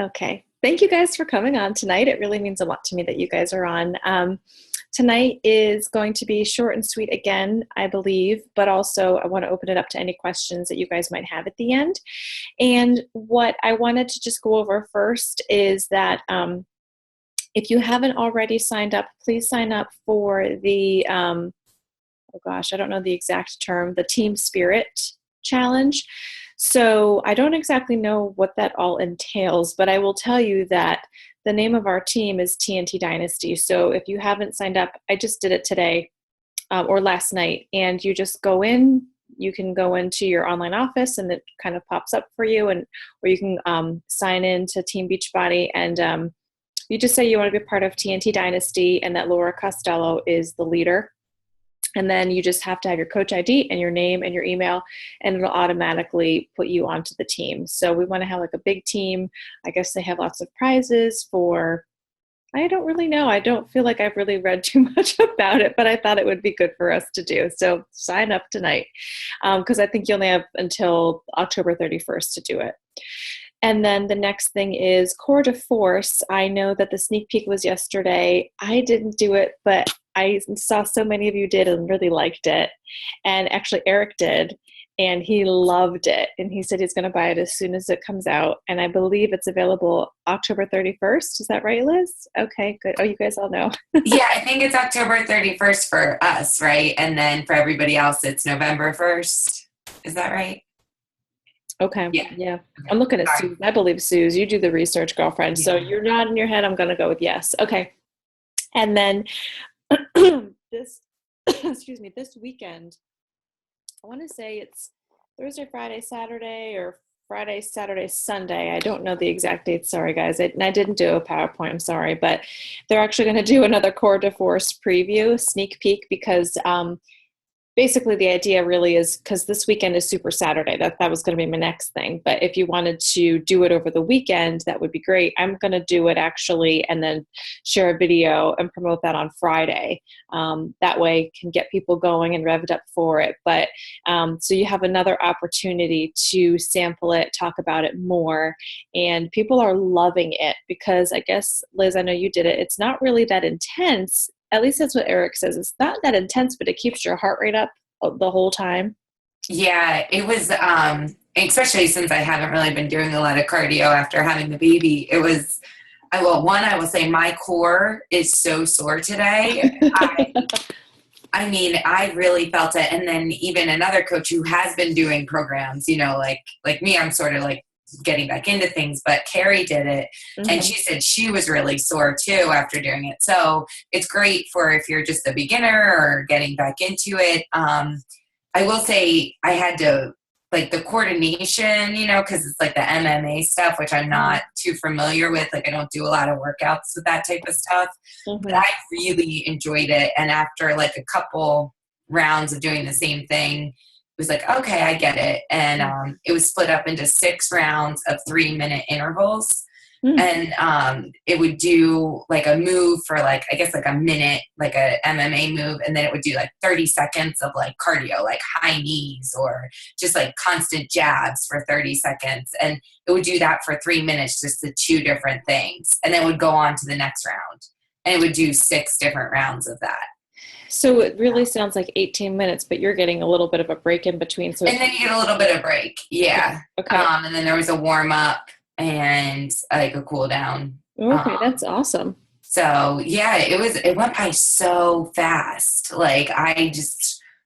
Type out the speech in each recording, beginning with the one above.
Okay. Thank you guys for coming on tonight. It really means a lot to me that you guys are on. Tonight is going to be short and sweet again, I believe, but also I want to open it up to any questions that you guys might have at the end. And what I wanted to just go over first is that if you haven't already signed up, please sign up for the, oh gosh, I don't know the exact term, the Team Spirit Challenge. So I don't exactly know what that all entails, but I will tell you that the name of our team is TNT Dynasty. So if you haven't signed up, I just did it today or last night, and you just go in. You can go into your online office, and it kind of pops up for you, and or you can sign in to Team Beachbody, and you just say you want to be part of TNT Dynasty, and that Laura Costello is the leader. And then you just have to have your coach ID and your name and your email, and it'll automatically put you onto the team. So we want to have like a big team. I guess they have lots of prizes for, I don't really know. I don't feel like I've really read too much about it, but I thought it would be good for us to do. So sign up tonight because I think you only have until October 31st to do it. And then the next thing is Core de Force. I know that the sneak peek was yesterday. I didn't do it, but I saw so many of you did and really liked it. And actually Eric did, and he loved it. And he said he's going to buy it as soon as it comes out. And I believe it's available October 31st. Is that right, Liz? Okay, good. Oh, you guys all know. Yeah, I think it's October 31st for us, right? And then for everybody else, it's November 1st. Is that right? Okay. Yeah. Yeah. Okay. I'm looking at Sorry. Suze. I believe Suze. You do the research, girlfriend. So Yeah. you're nodding your head. I'm going to go with yes. Okay. And then this, excuse me, this weekend, I want to say it's Thursday, Friday, Saturday, or Friday, Saturday, Sunday. I don't know the exact dates. Sorry, guys. And I didn't do a PowerPoint. I'm sorry. But they're actually going to do another Core de Force preview, sneak peek, because basically the idea really is because this weekend is Super Saturday. That was going to be my next thing. But if you wanted to do it over the weekend, that would be great. I'm going to do it actually and then share a video and promote that on Friday. That way can get people going and revved up for it. But so you have another opportunity to sample it, talk about it more. And people are loving it because I guess, Liz, I know you did it. It's not really that intense. At least that's what Eric says. It's not that intense, but it keeps your heart rate up the whole time. Yeah, it was, especially since I haven't really been doing a lot of cardio after having the baby. It was, I will say my core is so sore today. I mean, I really felt it. And then even another coach who has been doing programs, like me, I'm sort of like getting back into things, but Carrie did it and she said she was really sore too after doing it. So it's great for if you're just a beginner or getting back into it. I will say I had to like the coordination, because it's like the MMA stuff, which I'm not too familiar with. Like I don't do a lot of workouts with that type of stuff, but I really enjoyed it. And after like a couple rounds of doing the same thing, was like, okay, I get it. And it was split up into 6 rounds of 3-minute intervals. And it would do like a move for like, I guess like a minute, like a MMA move. And then it would do like 30 seconds of like cardio, like high knees or just like constant jabs for 30 seconds. And it would do that for 3 minutes, just the 2 different things. And then it would go on to the next round. And it would do 6 different rounds of that. So it really sounds like 18 minutes, but you're getting a little bit of a break in between. So and then you get a little bit of break. Yeah. Okay. And then there was a warm up and like a cool down. Okay. That's awesome. So yeah, it went by so fast. Like I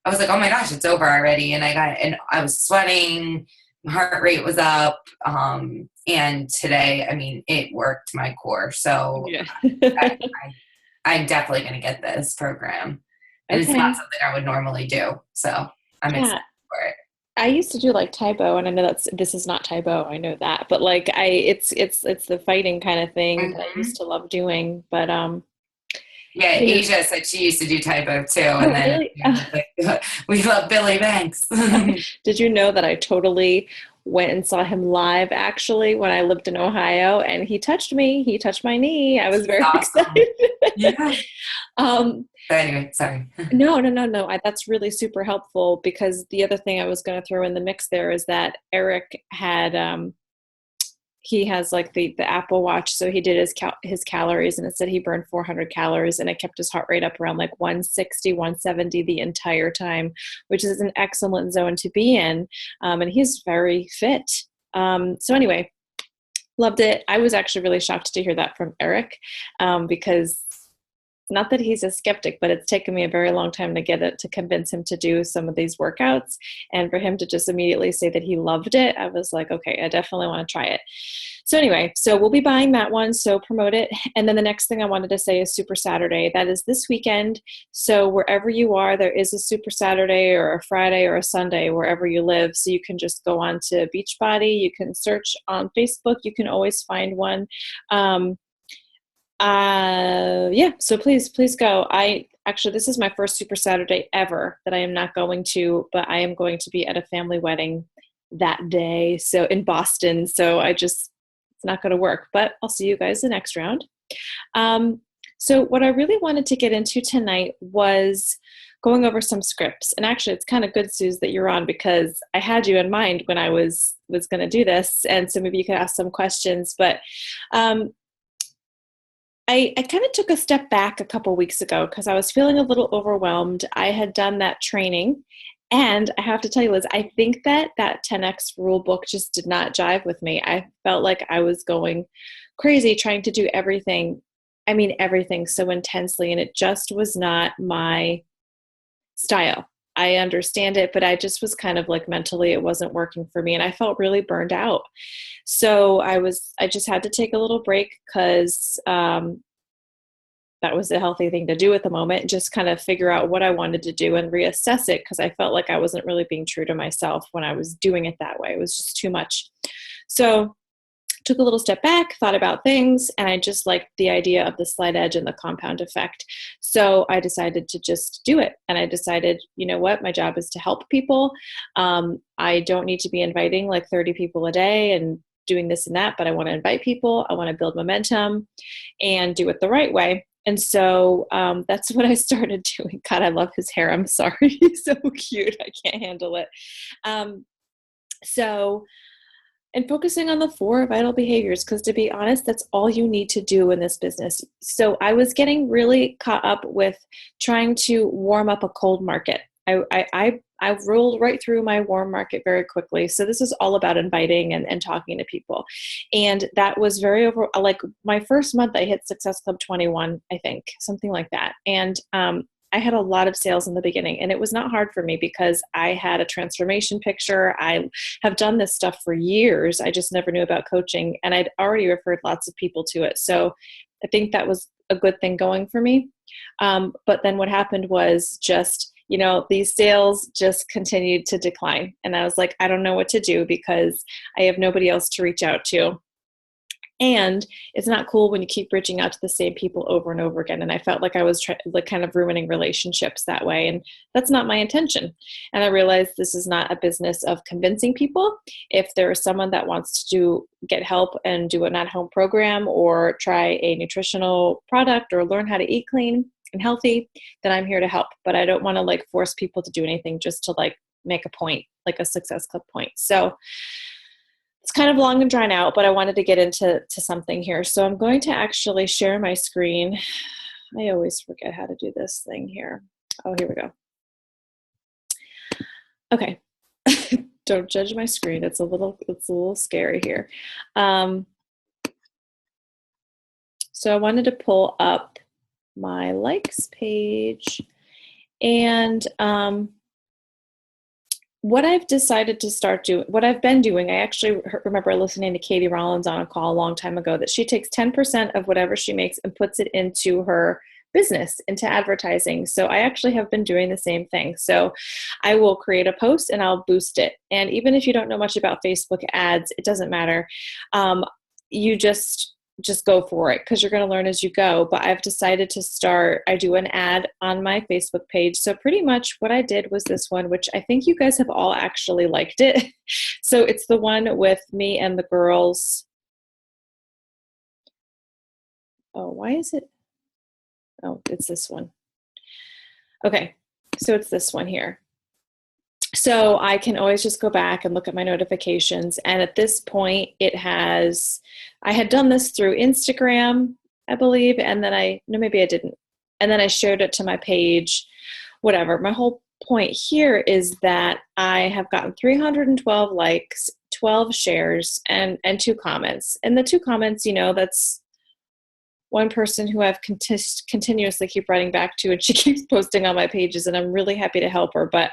was like, oh my gosh, it's over already. And I was sweating, my heart rate was up. And today, I mean, it worked my core. So Yeah. I'm definitely going to get this program. And Okay. it's not something I would normally do. So I'm excited for it. I used to do like Taibo, and I know this is not Taibo. I know that, but like it's the fighting kind of thing that I used to love doing. But yeah, Asia said she used to do Taibo too, and then really? we love Billy Banks. Did you know that I totally went and saw him live actually when I lived in Ohio, and he touched me. He touched my knee. I was very excited. Yeah. But anyway, sorry. No. That's really super helpful because the other thing I was going to throw in the mix there is that Eric had he has like the Apple Watch. So he did his calories, and it said he burned 400 calories, and it kept his heart rate up around like 160, 170 the entire time, which is an excellent zone to be in. And he's very fit. So anyway, loved it. I was actually really shocked to hear that from Eric, because not that he's a skeptic, but it's taken me a very long time to convince him to do some of these workouts. And for him to just immediately say that he loved it, I was like, okay, I definitely want to try it. So anyway, so we'll be buying that one, so promote it. And then the next thing I wanted to say is Super Saturday. That is this weekend. So wherever you are, there is a Super Saturday or a Friday or a Sunday, wherever you live. So you can just go on to Beachbody. You can search on Facebook. You can always find one. Yeah, so please go. This is my first Super Saturday ever that I am not going to, but I am going to be at a family wedding that day. So in Boston. So it's not going to work, but I'll see you guys the next round. So what I really wanted to get into tonight was going over some scripts. And actually it's kind of good, Suze, that you're on, because I had you in mind when I was going to do this. And so maybe you could ask some questions, but, I kind of took a step back a couple weeks ago because I was feeling a little overwhelmed. I had done that training, and I have to tell you, Liz, I think that 10X rule book just did not jive with me. I felt like I was going crazy trying to do everything. I mean, everything so intensely, and it just was not my style. I understand it, but I just was kind of like mentally it wasn't working for me, and I felt really burned out. So I just had to take a little break because that was a healthy thing to do at the moment, just kind of figure out what I wanted to do and reassess it, because I felt like I wasn't really being true to myself when I was doing it that way. It was just too much. So took a little step back, thought about things, and I just liked the idea of the slight edge and the compound effect. So I decided to just do it. And I decided, you know what, my job is to help people. I don't need to be inviting like 30 people a day and doing this and that, but I want to invite people. I want to build momentum and do it the right way. And so that's what I started doing. God, I love his hair. I'm sorry. He's so cute. I can't handle it. And focusing on the 4 vital behaviors, because to be honest, that's all you need to do in this business. So I was getting really caught up with trying to warm up a cold market. I rolled right through my warm market very quickly. So this is all about inviting and talking to people. And that was like my first month I hit Success Club 21, I think, something like that. And I had a lot of sales in the beginning, and it was not hard for me because I had a transformation picture. I have done this stuff for years. I just never knew about coaching, and I'd already referred lots of people to it. So I think that was a good thing going for me. But then what happened was just, these sales just continued to decline. And I was like, I don't know what to do because I have nobody else to reach out to. And it's not cool when you keep reaching out to the same people over and over again. And I felt like I was kind of ruining relationships that way. And that's not my intention. And I realized this is not a business of convincing people. If there is someone that wants to get help and do an at-home program or try a nutritional product or learn how to eat clean and healthy, then I'm here to help. But I don't want to like force people to do anything just to like make a point, like a Success Club point. So it's kind of long and drawn out, but I wanted to get into something here. So I'm going to actually share my screen. I always forget how to do this thing here. Oh, here we go. Okay. Don't judge my screen. It's a little scary here. So I wanted to pull up my likes page, and what I've decided to start doing, what I've been doing, I actually remember listening to Katie Rollins on a call a long time ago that she takes 10% of whatever she makes and puts it into her business, into advertising. So I actually have been doing the same thing. So I will create a post and I'll boost it. And even if you don't know much about Facebook ads, it doesn't matter. You just go for it because you're going to learn as you go. But I've decided to I do an ad on my Facebook page. So pretty much what I did was this one, which I think you guys have all actually liked it. So it's the one with me and the girls. Oh, why is it? Oh, it's this one. Okay. So it's this one here. So I can always just go back and look at my notifications. And at this point, I had done this through Instagram, I believe. And then no, maybe I didn't. And then I shared it to my page, whatever. My whole point here is that I have gotten 312 likes, 12 shares, and 2 comments. And the 2 comments, that's one person who I've continuously keep writing back to, and she keeps posting on my pages, and I'm really happy to help her, but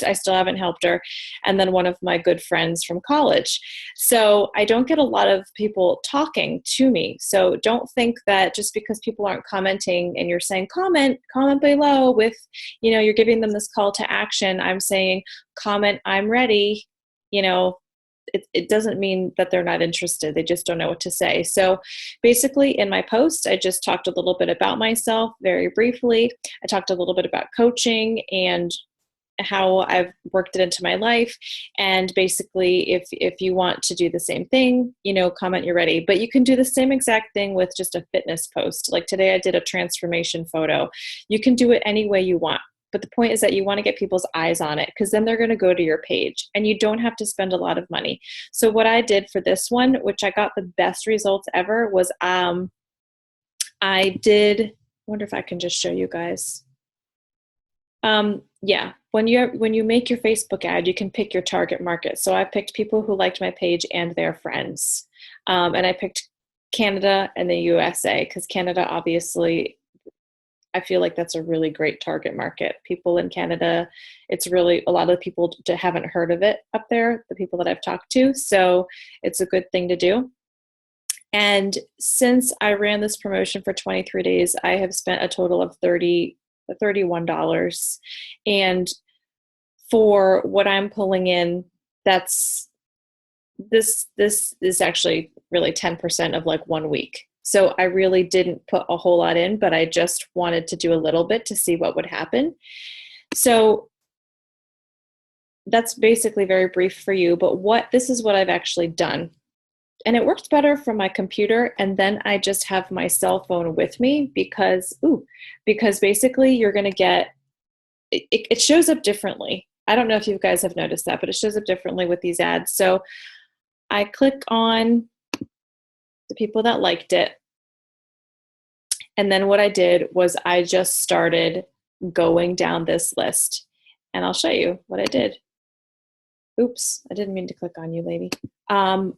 I still haven't helped her. And then one of my good friends from college. So I don't get a lot of people talking to me. So don't think that just because people aren't commenting and you're saying comment below with, you're giving them this call to action. I'm saying comment, I'm ready. It doesn't mean that they're not interested. They just don't know what to say. So basically in my post, I just talked a little bit about myself very briefly. I talked a little bit about coaching and how I've worked it into my life. And basically, if you want to do the same thing, comment you're ready. But you can do the same exact thing with just a fitness post. Like today I did a transformation photo. You can do it any way you want. But the point is that you want to get people's eyes on it, because then they're going to go to your page and you don't have to spend a lot of money. So what I did for this one, which I got the best results ever, was I wonder if I can just show you guys. Yeah, when you make your Facebook ad, you can pick your target market. So I picked people who liked my page and their friends. And I picked Canada and the USA, because Canada, obviously, I feel like that's a really great target market. People in Canada, it's really, a lot of people haven't heard of it up there, the people that I've talked to. So it's a good thing to do. And since I ran this promotion for 23 days, I have spent a total of $31. And for what I'm pulling in, this is actually really 10% of like 1 week. So I really didn't put a whole lot in, but I just wanted to do a little bit to see what would happen. So that's basically very brief for you, but this is what I've actually done. And it works better from my computer, and then I just have my cell phone with me because basically you're going to get, it shows up differently. I don't know if you guys have noticed that, but it shows up differently with these ads. So I click on the people that liked it. And then what I did was I just started going down this list, and I'll show you what I did. Oops, I didn't mean to click on you, lady. Can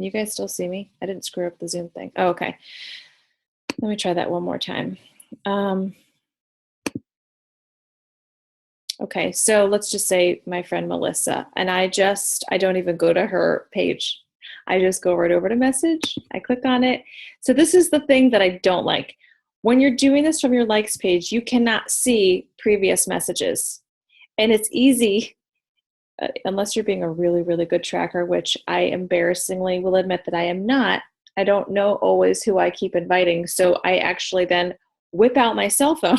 you guys still see me? I didn't screw up the Zoom thing. Oh, okay. Let me try that one more time. Okay, so let's just say my friend Melissa, and I don't even go to her page. I just go right over to message. I click on it. So this is the thing that I don't like. When you're doing this from your likes page, you cannot see previous messages. And it's easy, unless you're being a really, really good tracker, which I embarrassingly will admit that I am not. I don't know always who I keep inviting. So I actually then whip out my cell phone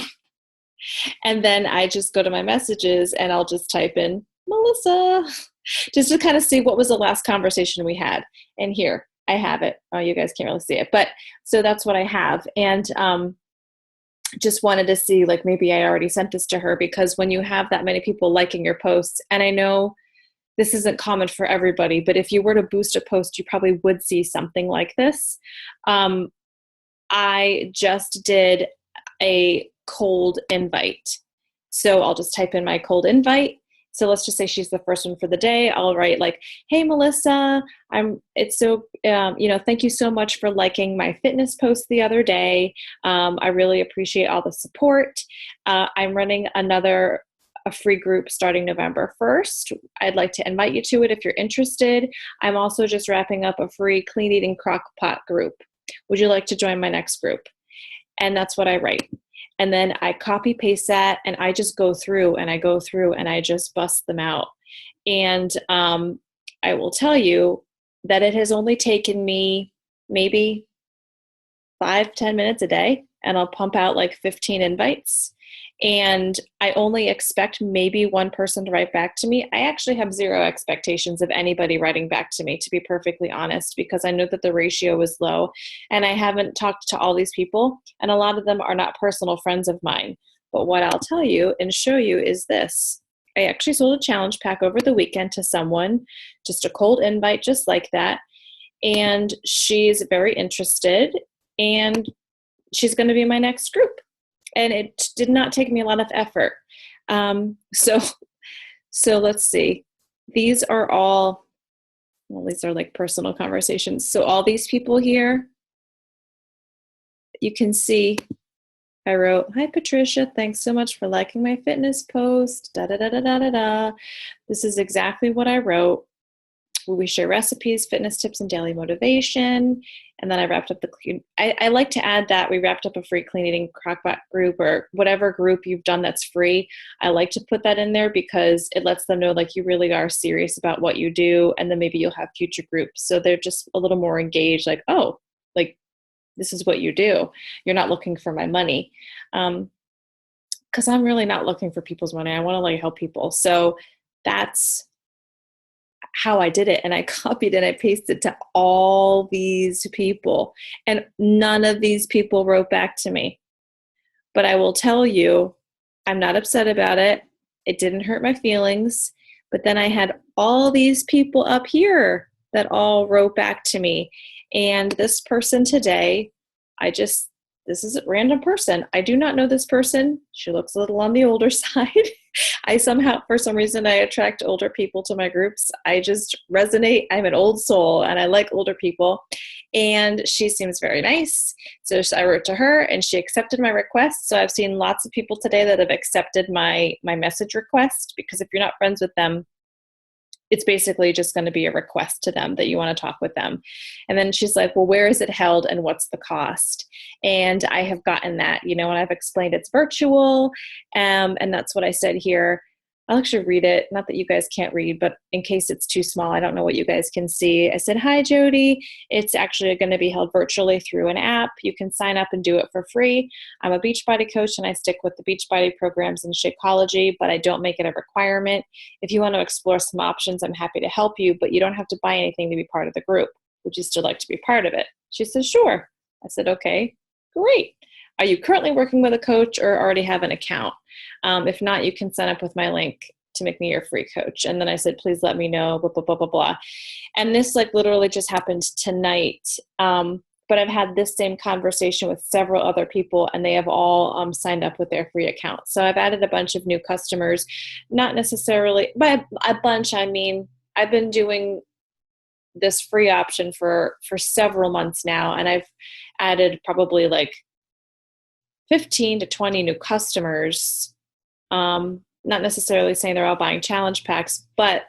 and then I just go to my messages and I'll just type in Melissa just to kind of see what was the last conversation we had. And here I have it. Oh, you guys can't really see it, but so that's what I have. And just wanted to see, like, maybe I already sent this to her, because when you have that many people liking your posts, and I know this isn't common for everybody, but if you were to boost a post, you probably would see something like this. I just did a cold invite. So I'll just type in my cold invite. So let's just say she's the first one for the day. I'll write like, hey, Melissa, thank you so much for liking my fitness post the other day. I really appreciate all the support. I'm running a free group starting November 1st. I'd like to invite you to it if you're interested. I'm also just wrapping up a free clean eating crock pot group. Would you like to join my next group? And that's what I write. And then I copy paste that, and I just go through and I just bust them out. And I will tell you that it has only taken me maybe 5-10 minutes a day, and I'll pump out like 15 invites. and I only expect maybe one person to write back to me. I actually have zero expectations of anybody writing back to me, to be perfectly honest, because I know that the ratio is low, and I haven't talked to all these people, and a lot of them are not personal friends of mine. But what I'll tell you and show you is this. I actually sold a challenge pack over the weekend to someone, just a cold invite, just like that. And she's very interested, and she's going to be in my next group. And it did not take me a lot of effort. So let's see. These are all, well, these are like personal conversations. So all these people here, you can see I wrote, "Hi, Patricia. Thanks so much for liking my fitness post. Da, da, da, da, da, da, da." This is exactly what I wrote. We share recipes, fitness tips, and daily motivation. And then I wrapped up I like to add that we wrapped up a free clean eating crockpot group, or whatever group you've done that's free. I like to put that in there because it lets them know like you really are serious about what you do. And then maybe you'll have future groups. So they're just a little more engaged, like, oh, like this is what you do. You're not looking for my money. Because I'm really not looking for people's money. I want to like help people. So that's how I did it. And I copied and I pasted to all these people, and none of these people wrote back to me. But I will tell you, I'm not upset about it. It didn't hurt my feelings. But then I had all these people up here that all wrote back to me. And this person today, this is a random person. I do not know this person. She looks a little on the older side. I somehow, for some reason, I attract older people to my groups. I just resonate. I'm an old soul and I like older people. And she seems very nice. So I wrote to her and she accepted my request. So I've seen lots of people today that have accepted my message request, because if you're not friends with them, it's basically just going to be a request to them that you want to talk with them. And then she's like, well, where is it held and what's the cost? And I have gotten that, and I've explained it's virtual. And that's what I said here. I'll actually read it. Not that you guys can't read, but in case it's too small, I don't know what you guys can see. I said, "Hi, Jody. It's actually going to be held virtually through an app. You can sign up and do it for free. I'm a Beachbody coach and I stick with the Beachbody programs and Shakeology, but I don't make it a requirement. If you want to explore some options, I'm happy to help you, but you don't have to buy anything to be part of the group. Would you still like to be part of it?" She says, "Sure." I said, "Okay, great. Are you currently working with a coach or already have an account? If not, you can sign up with my link to make me your free coach." And then I said, "Please let me know, blah, blah, blah, blah, blah." And this like literally just happened tonight. But I've had this same conversation with several other people, and they have all signed up with their free account. So I've added a bunch of new customers, not necessarily, by a bunch, I mean, I've been doing this free option for several months now, and I've added probably like 15 to 20 new customers. Not necessarily saying they're all buying challenge packs, but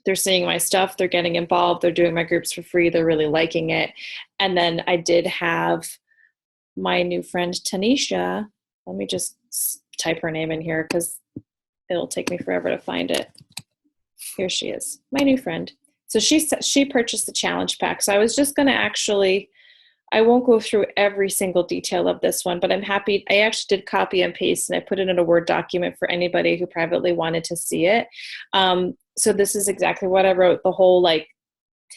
they're seeing my stuff, they're getting involved, they're doing my groups for free, they're really liking it. And then I did have my new friend Tanisha. Let me just type her name in here because it'll take me forever to find it. Here she is, my new friend. So she purchased the challenge pack. So I was just going to I won't go through every single detail of this one, but I'm happy. I actually did copy and paste and I put it in a Word document for anybody who privately wanted to see it. So this is exactly what I wrote, the whole like,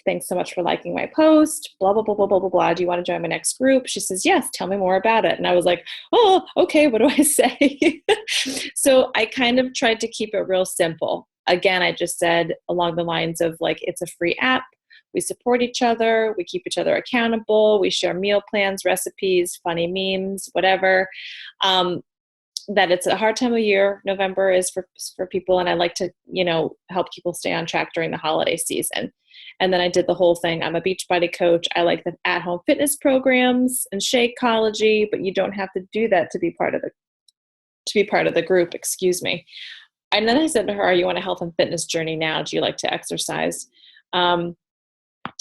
"Thanks so much for liking my post, blah, blah, blah, blah, blah, blah, blah. Do you want to join my next group?" She says, "Yes, tell me more about it." And I was like, "Oh, okay, what do I say?" So I kind of tried to keep it real simple. Again, I just said along the lines of like, it's a free app. We support each other. We keep each other accountable. We share meal plans, recipes, funny memes, whatever. That it's a hard time of year. November is for people. And I like to, help people stay on track during the holiday season. And then I did the whole thing. I'm a Beachbody coach. I like the at-home fitness programs and Shakeology, but you don't have to do that to be part of the group. Excuse me. And then I said to her, "Are you on a health and fitness journey now? Do you like to exercise?"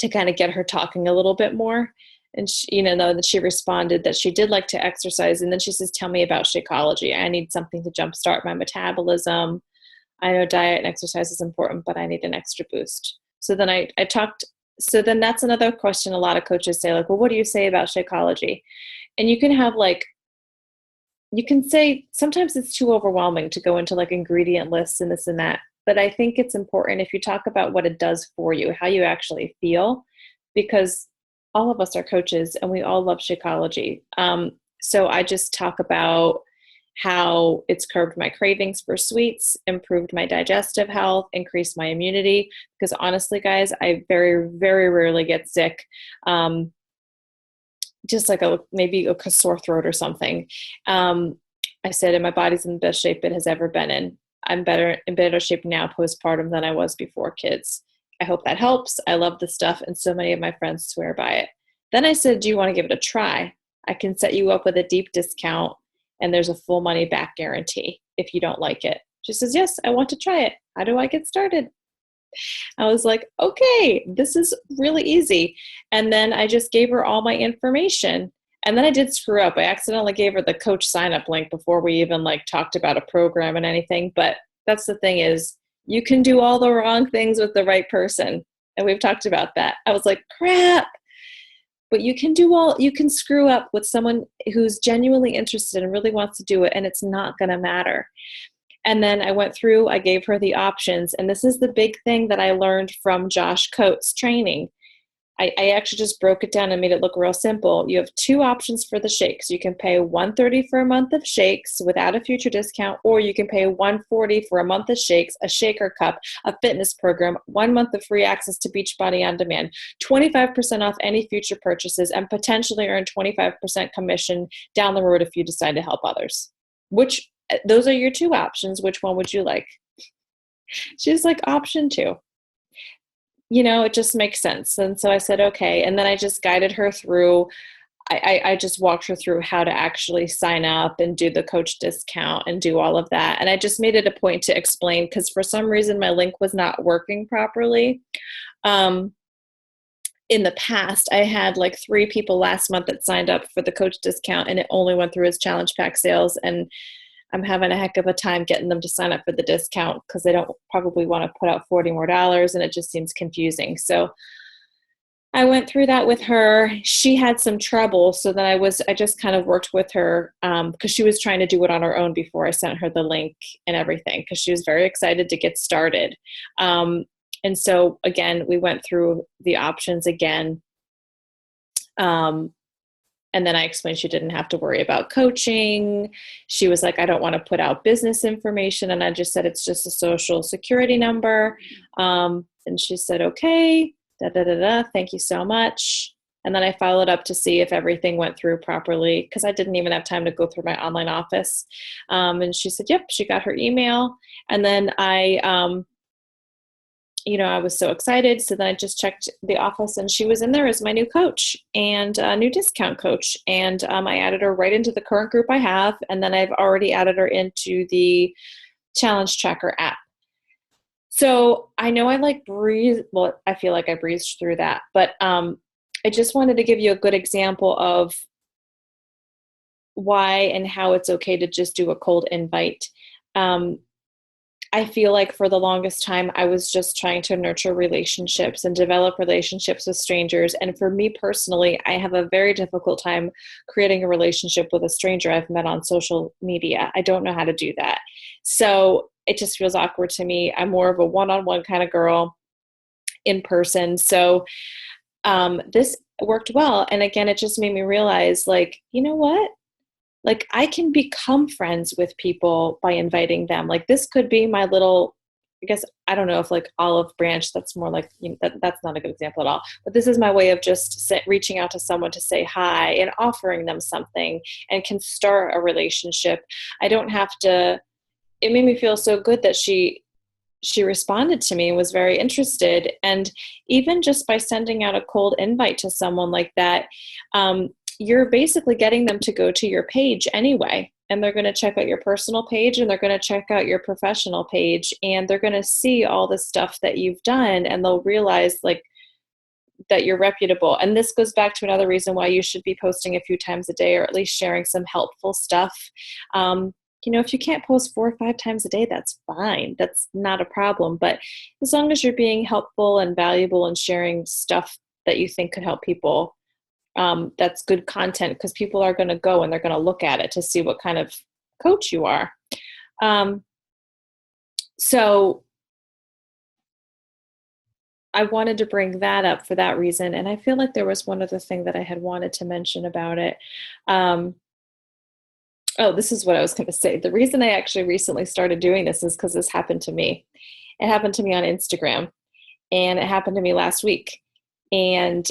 To kind of get her talking a little bit more. And she, that she responded that she did like to exercise. And then she says, "Tell me about Shakeology. I need something to jumpstart my metabolism. I know diet and exercise is important, but I need an extra boost." So then I talked. So then that's another question a lot of coaches say, like, "Well, what do you say about Shakeology?" And you can have like you can say sometimes it's too overwhelming to go into like ingredient lists and this and that. But I think it's important if you talk about what it does for you, how you actually feel, because all of us are coaches and we all love Shakeology. So I just talk about how it's curbed my cravings for sweets, improved my digestive health, increased my immunity. Because honestly, guys, I very, very rarely get sick. Just like maybe a sore throat or something. I said, and my body's in the best shape it has ever been in. I'm in better shape now postpartum than I was before kids. I hope that helps. I love the stuff, and so many of my friends swear by it. Then I said, do you want to give it a try? I can set you up with a deep discount, and there's a full money back guarantee if you don't like it. She says, yes, I want to try it. How do I get started? I was like, okay, this is really easy. And then I just gave her all my information. And then I did screw up. I accidentally gave her the coach sign up link before we even like talked about a program and anything. But that's the thing is you can do all the wrong things with the right person. And we've talked about that. I was like, crap. But you can screw up with someone who's genuinely interested and really wants to do it. And it's not going to matter. And then I went through, I gave her the options. And this is the big thing that I learned from Josh Coates training. I actually just broke it down and made it look real simple. You have two options for the shakes. You can pay $130 for a month of shakes without a future discount, or you can pay $140 for a month of shakes, a shaker cup, a fitness program, 1 month of free access to Beachbody On Demand, 25% off any future purchases, and potentially earn 25% commission down the road if you decide to help others. Those are your two options. Which one would you like? She's like, option 2. It just makes sense. And so I said, okay. And then I just guided her through, I just walked her through how to actually sign up and do the coach discount and do all of that. And I just made it a point to explain, because for some reason my link was not working properly. In the past, I had like 3 people last month that signed up for the coach discount, and it only went through as challenge pack sales. And I'm having a heck of a time getting them to sign up for the discount because they don't probably want to put out $40 more, and it just seems confusing. So I went through that with her. She had some trouble, so then I just kind of worked with her because she was trying to do it on her own before I sent her the link and everything, because she was very excited to get started. And so again, we went through the options again. And then I explained she didn't have to worry about coaching. She was like, I don't want to put out business information. And I just said, it's just a social security number. And she said, okay, thank you so much. And then I followed up to see if everything went through properly, because I didn't even have time to go through my online office. And she said, yep, she got her email. And then I was so excited. So then I just checked the office, and she was in there as my new coach and a new discount coach. And I added her right into the current group I have. And then I've already added her into the Challenge Tracker app. So I know I I feel like I breezed through that, but I just wanted to give you a good example of why and how it's okay to just do a cold invite. I feel like for the longest time, I was just trying to nurture relationships and develop relationships with strangers. And for me personally, I have a very difficult time creating a relationship with a stranger I've met on social media. I don't know how to do that. So it just feels awkward to me. I'm more of a one-on-one kind of girl in person. So this worked well. And again, it just made me realize, like, you know what? Like, I can become friends with people by inviting them. Like, this could be my little, I guess, I don't know if like olive branch, that's more like, that's not a good example at all. But this is my way of just reaching out to someone to say hi and offering them something, and can start a relationship. I don't have to, it made me feel so good that she responded to me and was very interested. And even just by sending out a cold invite to someone like that, you're basically getting them to go to your page anyway. And they're going to check out your personal page, and they're going to check out your professional page, and they're going to see all the stuff that you've done, and they'll realize like that you're reputable. And this goes back to another reason why you should be posting a few times a day, or at least sharing some helpful stuff. If you can't post 4 or 5 times a day, that's fine. That's not a problem. But as long as you're being helpful and valuable and sharing stuff that you think could help people, that's good content, because people are going to go and they're going to look at it to see what kind of coach you are. So I wanted to bring that up for that reason. And I feel like there was one other thing that I had wanted to mention about it. This is what I was going to say. The reason I actually recently started doing this is because this happened to me. It happened to me on Instagram, and it happened to me last week. And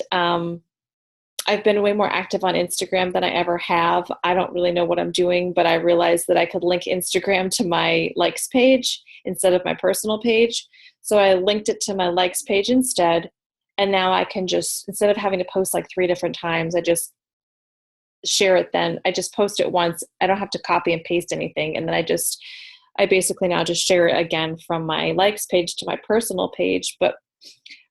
I've been way more active on Instagram than I ever have. I don't really know what I'm doing, but I realized that I could link Instagram to my likes page instead of my personal page. So I linked it to my likes page instead. And now I can just, instead of having to post like 3 different times, I just share it then. I just post it once. I don't have to copy and paste anything. And then I basically now just share it again from my likes page to my personal page. But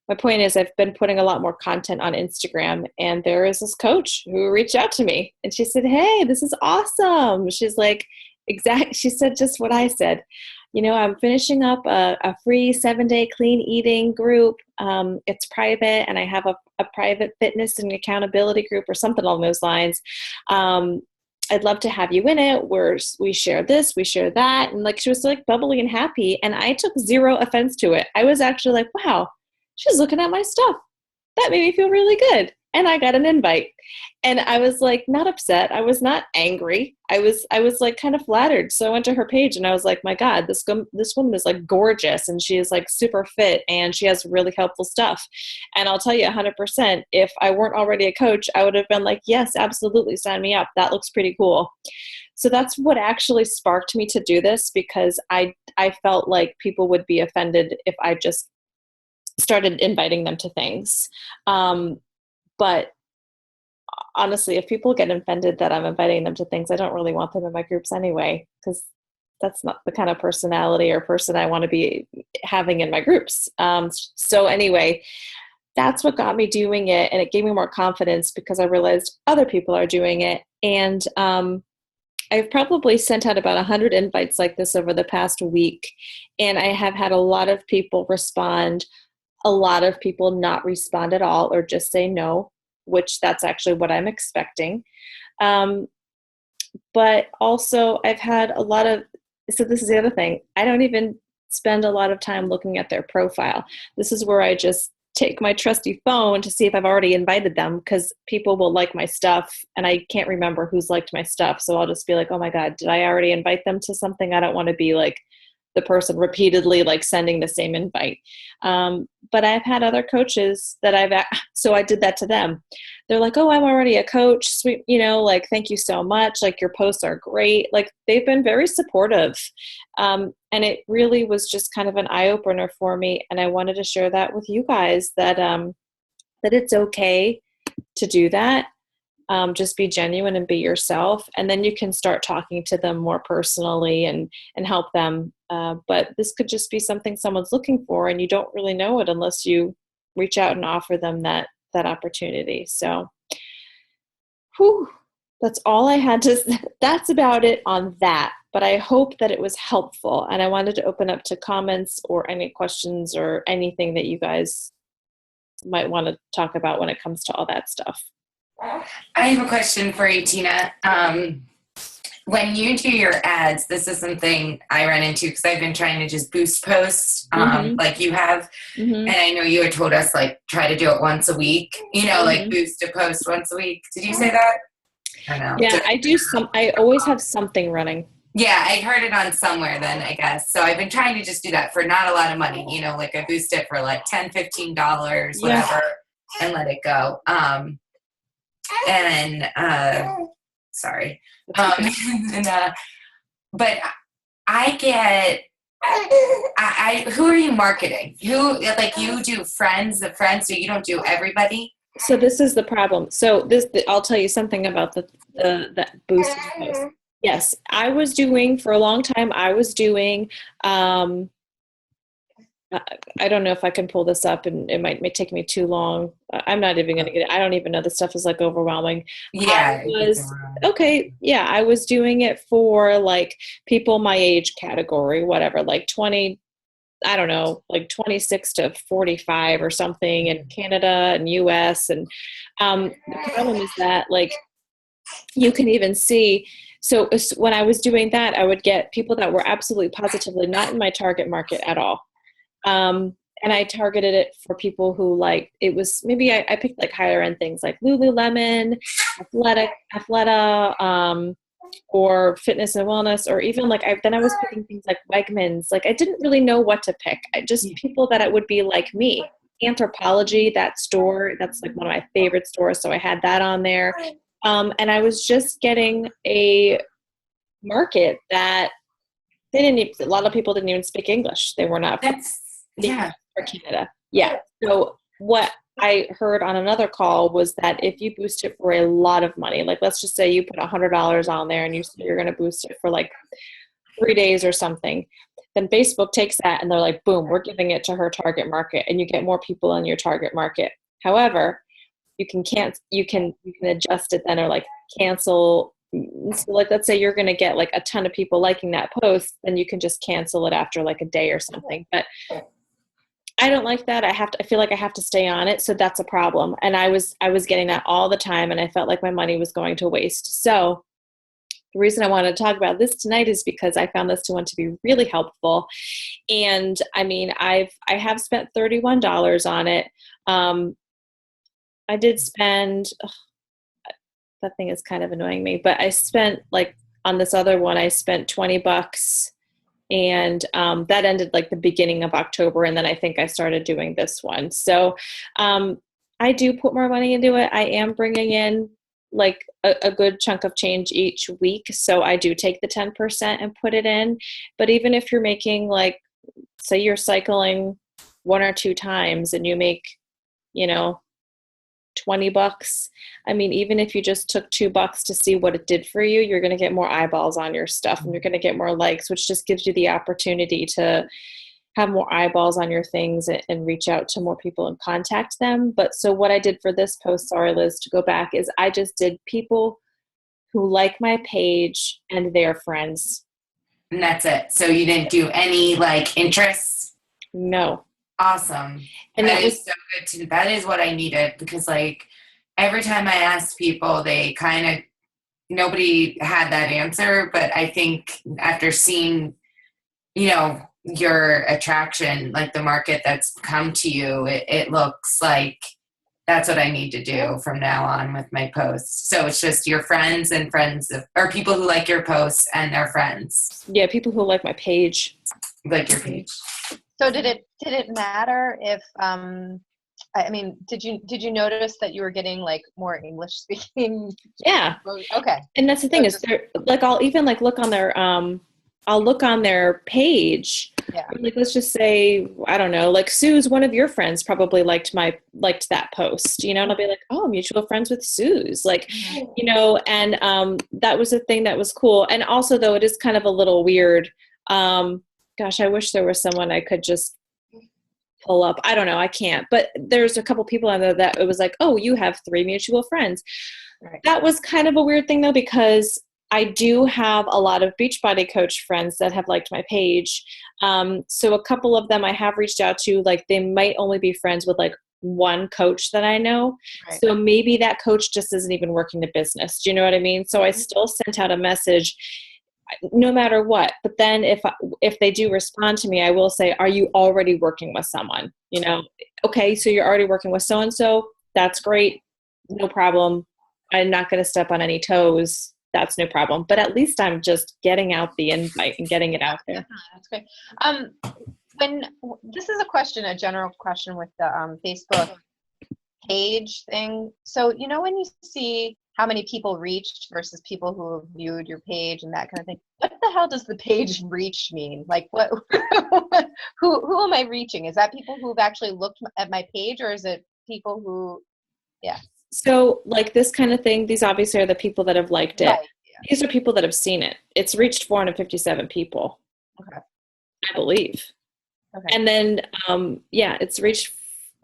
my point is, I've been putting a lot more content on Instagram, and there is this coach who reached out to me, and she said, "Hey, this is awesome." She's like, she said just what I said. I'm finishing up a free 7-day clean eating group. It's private, and I have a private fitness and accountability group or something along those lines. I'd love to have you in it, where we share this, we share that. And like, she was like bubbly and happy. And I took zero offense to it. I was actually like, wow, she's looking at my stuff. That made me feel really good. And I got an invite. And I was like, not upset. I was not angry. I was like kind of flattered. So I went to her page and I was like, my God, this woman is like gorgeous, and she is like super fit, and she has really helpful stuff. And I'll tell you 100%, if I weren't already a coach, I would have been like, yes, absolutely, sign me up. That looks pretty cool. So that's what actually sparked me to do this, because I felt like people would be offended if I just started inviting them to things. But honestly, if people get offended that I'm inviting them to things, I don't really want them in my groups anyway, because that's not the kind of personality or person I want to be having in my groups. So anyway, that's what got me doing it. And it gave me more confidence because I realized other people are doing it. And I've probably sent out about 100 invites like this over the past week. And I have had a lot of people respond, a lot of people not respond at all, or just say no, which that's actually what I'm expecting. But also I've had so this is the other thing. I don't even spend a lot of time looking at their profile. This is where I just take my trusty phone to see if I've already invited them, because people will like my stuff and I can't remember who's liked my stuff. So I'll just be like, oh my God, did I already invite them to something? I don't want to be like the person repeatedly like sending the same invite. But I've had other coaches that so I did that to them. They're like, oh, I'm already a coach. Sweet. Like, thank you so much. Like, your posts are great. Like, they've been very supportive. And it really was just kind of an eye opener for me. And I wanted to share that with you guys, that it's okay to do that. Just be genuine and be yourself. And then you can start talking to them more personally and help them. But this could just be something someone's looking for, and you don't really know it unless you reach out and offer them that opportunity. So, that's all I had to, that's about it on that. But I hope that it was helpful. And I wanted to open up to comments or any questions or anything that you guys might want to talk about when it comes to all that stuff. I have a question for you, Tina. When you do your ads, this is something I run into because I've been trying to just boost posts like you have. And I know you had told us, like, try to do it once a week, like boost a post once a week. Did you say that? I don't know. Yeah, I always have something running. Yeah, I heard it on somewhere then, I guess. So I've been trying to just do that for not a lot of money, like I boost it for like $10, $15, whatever, and let it go. Sorry. But I get, who are you marketing? Who, like, you do friends of friends, so you don't do everybody? So this is the problem. So I'll tell you something about the boosting post. Yes, I was doing, for a long time, I don't know if I can pull this up, and it may take me too long. I'm not even going to get it. I don't even know. This stuff is like overwhelming. Yeah. I was doing it for like people my age category, whatever, like 20 I don't know, like 26 to 45 or something in Canada and US. And the problem is that like you can even see, so when I was doing that, I would get people that were absolutely positively not in my target market at all. And I targeted it for people who like, it was maybe I picked like higher end things like Lululemon, Athleta, or fitness and wellness, or even like then I was picking things like Wegmans. Like I didn't really know what to pick. Just people that it would be like me. Anthropology, that store, that's like one of my favorite stores. So I had that on there. And I was just getting a market that they didn't even, a lot of people didn't even speak English. They were not for Canada. Yeah. So what I heard on another call was that if you boost it for a lot of money, like let's just say you put $100 on there and you're going to boost it for like 3 days or something, then Facebook takes that and they're like, boom, we're giving it to her target market, and you get more people in your target market. However, you can adjust it then, or like cancel. So like, let's say you're going to get like a ton of people liking that post, then you can just cancel it after like a day or something. But I don't like that. I feel like I have to stay on it. So that's a problem. And I was getting that all the time, and I felt like my money was going to waste. So the reason I wanted to talk about this tonight is because I found this one to be really helpful. And I mean, I have spent $31 on it. I did spend, that thing is kind of annoying me, but I spent like on this other one, I spent $20, and that ended like the beginning of October. And then I think I started doing this one. So I do put more money into it. I am bringing in like a good chunk of change each week. So I do take the 10% and put it in. But even if you're making like, say you're cycling 1 or 2 times and you make, $20. I mean, even if you just took $2 to see what it did for you, you're going to get more eyeballs on your stuff, and you're going to get more likes, which just gives you the opportunity to have more eyeballs on your things and reach out to more people and contact them. But so what I did for this post, sorry, Liz, to go back, is I just did people who like my page and their friends. And that's it. So you didn't do any like interests? No. Awesome. And that is so good too. That is what I needed, because like every time I asked people, they kind of, nobody had that answer. But I think after seeing, your attraction, like the market that's come to you, it looks like that's what I need to do from now on with my posts. So it's just your friends and friends or people who like your posts and their friends. Yeah, people who like my page. Like your page. So did it matter if did you notice that you were getting like more English speaking? Yeah. Okay. And that's the thing, is they're like, I'll even like look on their I'll look on their page. Yeah. Like, let's just say, I don't know, like Sue's, one of your friends probably liked that post, and I'll be like, oh, mutual friends with Sue's, like, and that was a thing that was cool. And also though, it is kind of a little weird. Gosh, I wish there was someone I could just pull up. I don't know. I can't. But there's a couple people on there that it was like, oh, you have 3 mutual friends. Right. That was kind of a weird thing though, because I do have a lot of Beachbody coach friends that have liked my page. So a couple of them I have reached out to, like they might only be friends with like one coach that I know. Right. So maybe that coach just isn't even working the business. Do you know what I mean? So I still sent out a message no matter what. But then if they do respond to me, I will say, are you already working with someone? Okay, so you're already working with so-and-so. That's great. No problem. I'm not going to step on any toes. That's no problem. But at least I'm just getting out the invite and getting it out there. That's great. When this is a general question with the Facebook page thing. So, when you see how many people reached versus people who have viewed your page and that kind of thing, what the hell does the page reach mean? Like what, who am I reaching? Is that people who've actually looked at my page, or is it people who, yeah. So like this kind of thing, these obviously are the people that have liked it. Right, yeah. These are people that have seen it. It's reached 457 people. Okay. I believe. Okay. And then, it's reached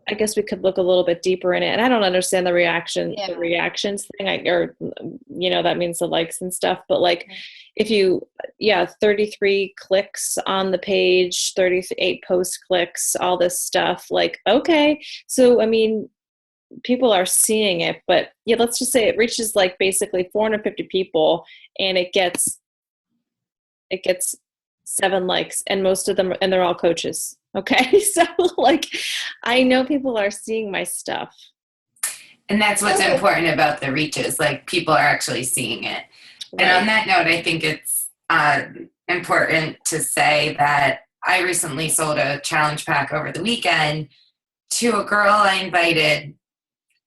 I guess we could look a little bit deeper in it. And I don't understand the Yeah. reactions thing, or, that means the likes and stuff. But like, if 33 clicks on the page, 38 post clicks, all this stuff, like, okay. So, I mean, people are seeing it, but yeah, let's just say it reaches like basically 450 people and it gets 7 likes, and most of them, and they're all coaches. Okay. So like, I know people are seeing my stuff. And that's what's important about the reaches, like people are actually seeing it. Right. And on that note, I think it's important to say that I recently sold a challenge pack over the weekend to a girl I invited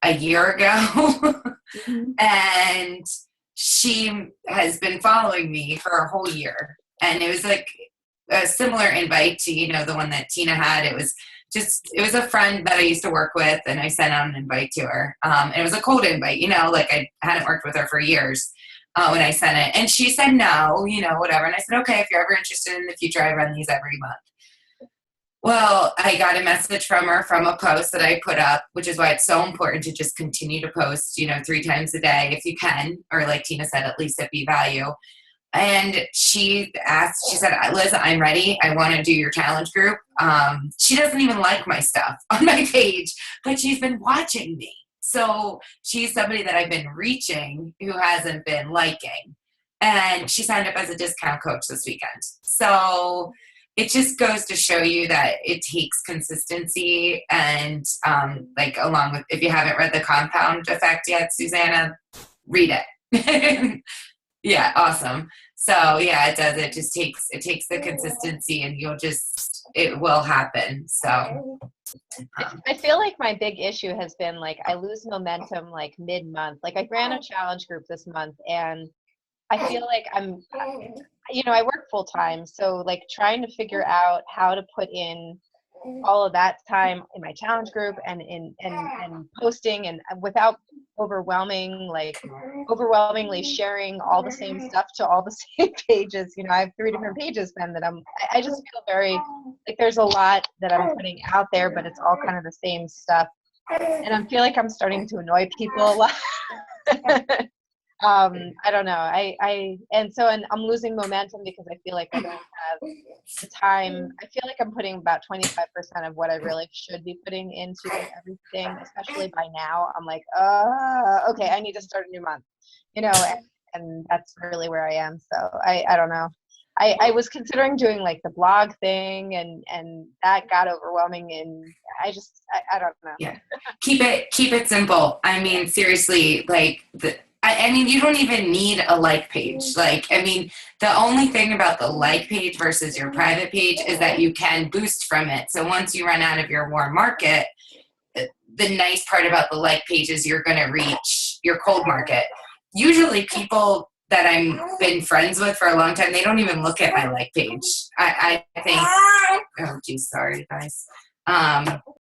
a year ago. Mm-hmm. And she has been following me for a whole year. And it was like a similar invite to, the one that Tina had. It was a friend that I used to work with, and I sent out an invite to her. And it was a cold invite, like I hadn't worked with her for years when I sent it. And she said no, whatever. And I said, okay, if you're ever interested in the future, I run these every month. Well, I got a message from her from a post that I put up, which is why it's so important to just continue to post, 3 times a day if you can, or like Tina said, at least at B Value. And she said, Liz, I'm ready. I want to do your challenge group. She doesn't even like my stuff on my page, but she's been watching me. So she's somebody that I've been reaching who hasn't been liking. And she signed up as a discount coach this weekend. So it just goes to show you that it takes consistency and along with, if you haven't read The Compound Effect yet, Susanna, read it. Yeah, awesome. So yeah, it does. It takes the consistency, and it will happen. So I feel like my big issue has been like I lose momentum like mid-month. Like I ran a challenge group this month, and I feel like I work full time, so like trying to figure out how to put in all of that time in my challenge group and posting, and without overwhelmingly sharing all the same stuff to all the same pages. I have 3 different pages then that I just feel very like there's a lot that I'm putting out there, but it's all kind of the same stuff, and I feel like I'm starting to annoy people a lot. I don't know. And I'm losing momentum because I feel like I don't have the time. I feel like I'm putting about 25% of what I really should be putting into everything, especially by now. I'm like, okay, I need to start a new month, and that's really where I am. So I don't know. I was considering doing like the blog thing, and that got overwhelming, and I don't know. Yeah, keep it simple. I mean, seriously, like you don't even need a like page. The only thing about the like page versus your private page is that you can boost from it. So once you run out of your warm market, the nice part about the like page is you're going to reach your cold market. Usually people that I've been friends with for a long time, they don't even look at my like page. I think, oh geez, sorry guys.